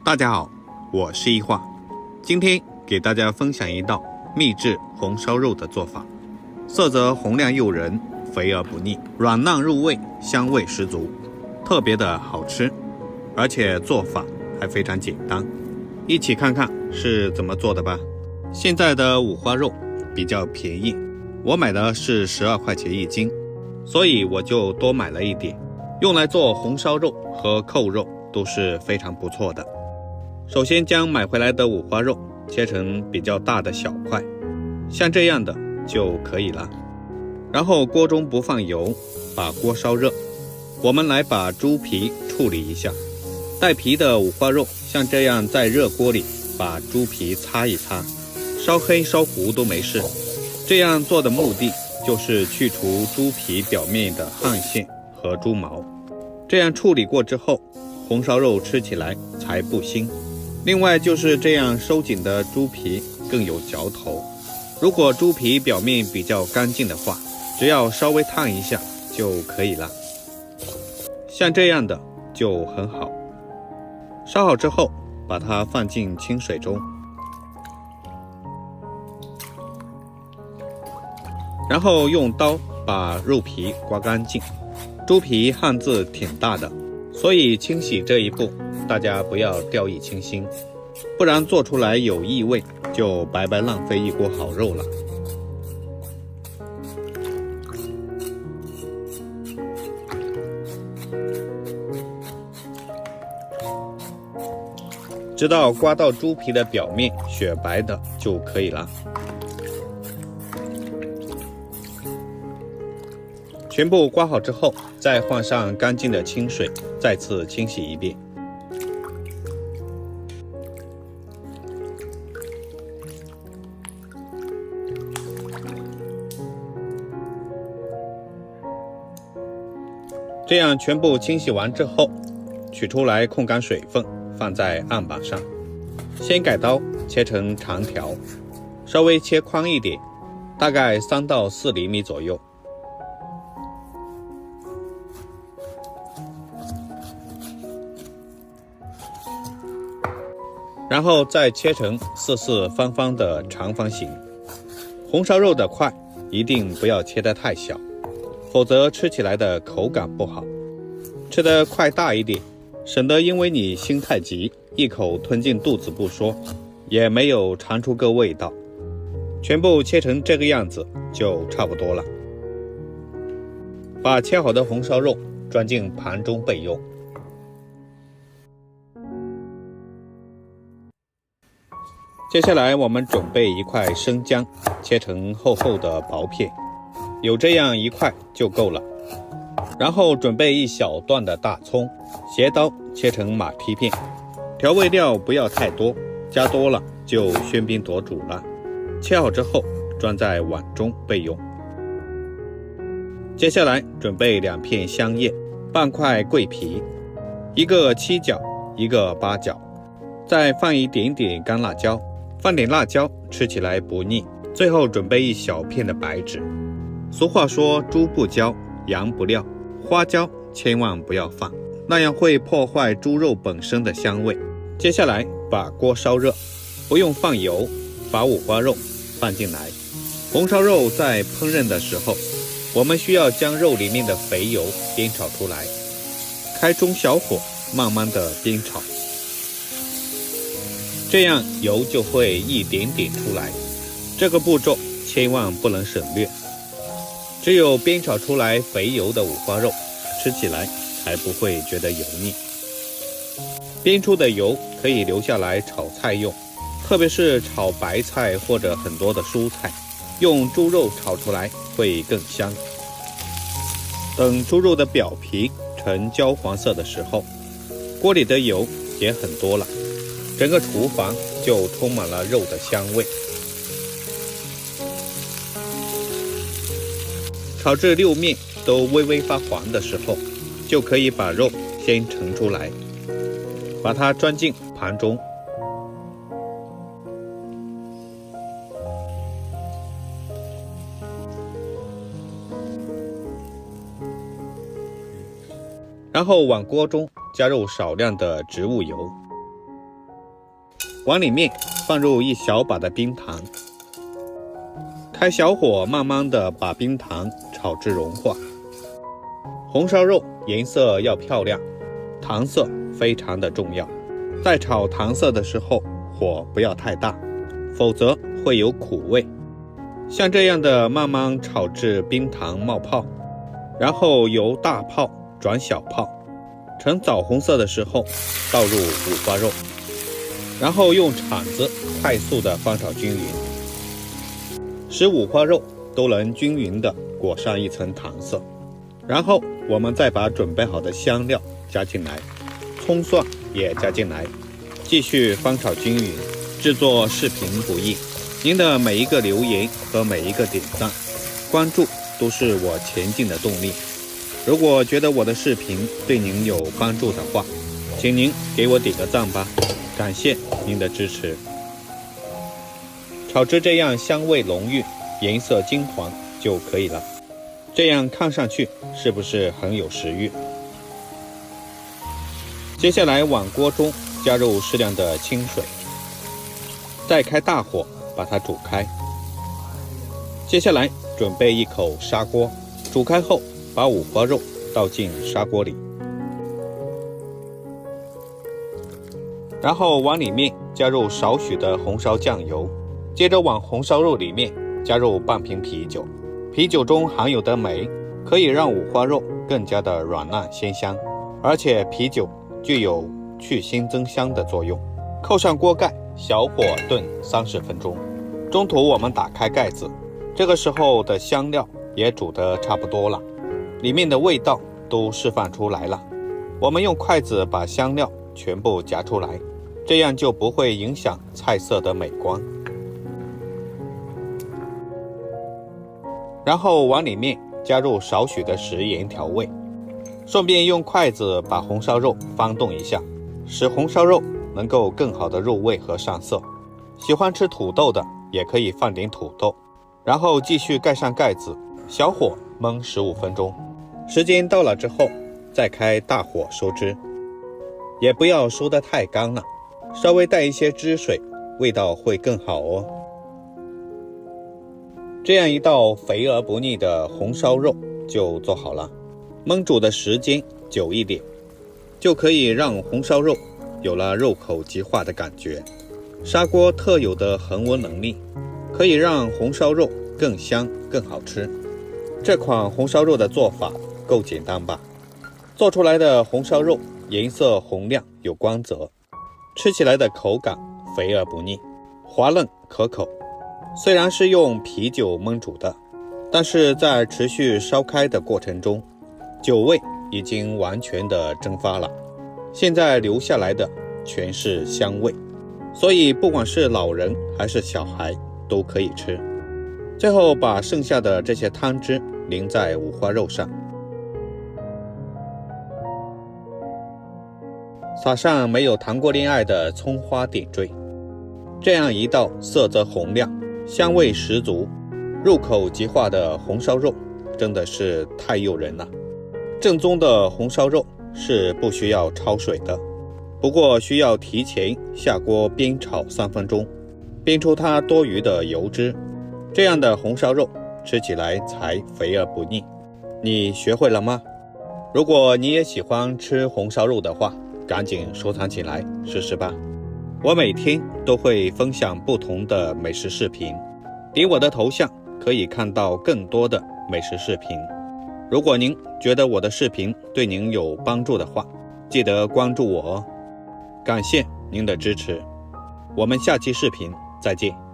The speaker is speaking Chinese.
大家好，我是一画，今天给大家分享一道秘制红烧肉的做法，色泽红亮诱人，肥而不腻，软烂入味，香味十足，特别的好吃，而且做法还非常简单。一起看看是怎么做的吧。现在的五花肉比较便宜，我买的是12块钱一斤，所以我就多买了一点，用来做红烧肉和扣肉都是非常不错的。首先将买回来的五花肉切成比较大的小块，像这样的就可以了。然后锅中不放油，把锅烧热，我们来把猪皮处理一下。带皮的五花肉像这样在热锅里把猪皮擦一擦，烧黑烧糊都没事。这样做的目的就是去除猪皮表面的汗腺和猪毛，这样处理过之后，红烧肉吃起来才不腥。另外就是这样收紧的猪皮更有嚼头。如果猪皮表面比较干净的话，只要稍微烫一下就可以了。像这样的就很好。烧好之后，把它放进清水中，然后用刀把肉皮刮干净。猪皮汗渍挺大的，所以清洗这一步大家不要掉以轻心，不然做出来有异味，就白白浪费一锅好肉了。直到刮到猪皮的表面雪白的就可以了。全部刮好之后，再换上干净的清水，再次清洗一遍。这样全部清洗完之后，取出来控干水分，放在案板上。先改刀切成长条，稍微切宽一点，大概3到4厘米左右。然后再切成四四方方的长方形。红烧肉的块一定不要切得太小，否则吃起来的口感不好。吃的块大一点，省得因为你心太急，一口吞进肚子不说，也没有尝出个味道。全部切成这个样子就差不多了。把切好的红烧肉装进盘中备用。接下来我们准备一块生姜，切成厚厚的薄片，有这样一块就够了。然后准备一小段的大葱，斜刀切成马蹄片。调味料不要太多，加多了就喧宾夺主了。切好之后装在碗中备用。接下来准备2片香叶，半块桂皮，一个7角，一个8角，再放一点点干辣椒，放点辣椒吃起来不腻。最后准备一小片的白芷。俗话说猪不焦，羊不料，花椒千万不要放，那样会破坏猪肉本身的香味。接下来把锅烧热，不用放油，把五花肉放进来。红烧肉在烹饪的时候，我们需要将肉里面的肥油煸炒出来，开中小火慢慢的煸炒，这样油就会一点点出来。这个步骤千万不能省略，只有煸炒出来肥油的五花肉，吃起来才不会觉得油腻。煸出的油可以留下来炒菜用，特别是炒白菜或者很多的蔬菜，用猪肉炒出来会更香。等猪肉的表皮呈焦黄色的时候，锅里的油也很多了，整个厨房就充满了肉的香味。炒至6面都微微发黄的时候，就可以把肉先盛出来，把它装进盘中。然后往锅中加入少量的植物油，往里面放入一小把的冰糖，开小火慢慢的把冰糖炒至融化。红烧肉颜色要漂亮，糖色非常的重要。在炒糖色的时候，火不要太大，否则会有苦味。像这样的慢慢炒至冰糖冒泡，然后由大泡转小泡，呈枣红色的时候倒入五花肉，然后用铲子快速的翻炒均匀，使五花肉都能均匀的裹上一层糖色。然后我们再把准备好的香料加进来，葱蒜也加进来，继续翻炒均匀。制作视频不易，您的每一个留言和每一个点赞、关注都是我前进的动力。如果觉得我的视频对您有帮助的话，请您给我点个赞吧，感谢您的支持。炒至这样香味浓郁、颜色金黄就可以了。这样看上去是不是很有食欲？接下来往锅中加入适量的清水，再开大火把它煮开。接下来准备一口砂锅，煮开后把五花肉倒进砂锅里，然后往里面加入少许的红烧酱油，接着往红烧肉里面加入半瓶啤酒。啤酒中含有的镁可以让五花肉更加的软烂鲜香，而且啤酒具有去腥增香的作用。扣上锅盖，小火炖30分钟。中途我们打开盖子，这个时候的香料也煮得差不多了，里面的味道都释放出来了。我们用筷子把香料全部夹出来，这样就不会影响菜色的美观。然后往里面加入少许的食盐调味，顺便用筷子把红烧肉翻动一下，使红烧肉能够更好的入味和上色。喜欢吃土豆的也可以放点土豆，然后继续盖上盖子，小火焖15分钟。时间到了之后，再开大火收汁，也不要收得太干了，稍微带一些汁水，味道会更好哦。这样一道肥而不腻的红烧肉就做好了。焖煮的时间久一点，就可以让红烧肉有了肉口即化的感觉。砂锅特有的恒温能力，可以让红烧肉更香更好吃。这款红烧肉的做法够简单吧？做出来的红烧肉颜色红亮有光泽，吃起来的口感肥而不腻，滑嫩可口。虽然是用啤酒焖煮的，但是在持续烧开的过程中，酒味已经完全的蒸发了，现在留下来的全是香味，所以不管是老人还是小孩都可以吃。最后把剩下的这些汤汁淋在五花肉上，撒上没有谈过恋爱的葱花点缀。这样一道色泽红亮、香味十足、入口即化的红烧肉真的是太诱人了。正宗的红烧肉是不需要焯水的，不过需要提前下锅煸炒3分钟，煸出它多余的油脂，这样的红烧肉吃起来才肥而不腻。你学会了吗？如果你也喜欢吃红烧肉的话，赶紧收藏起来试试吧。我每天都会分享不同的美食视频，点我的头像可以看到更多的美食视频。如果您觉得我的视频对您有帮助的话，记得关注我哦。感谢您的支持，我们下期视频再见。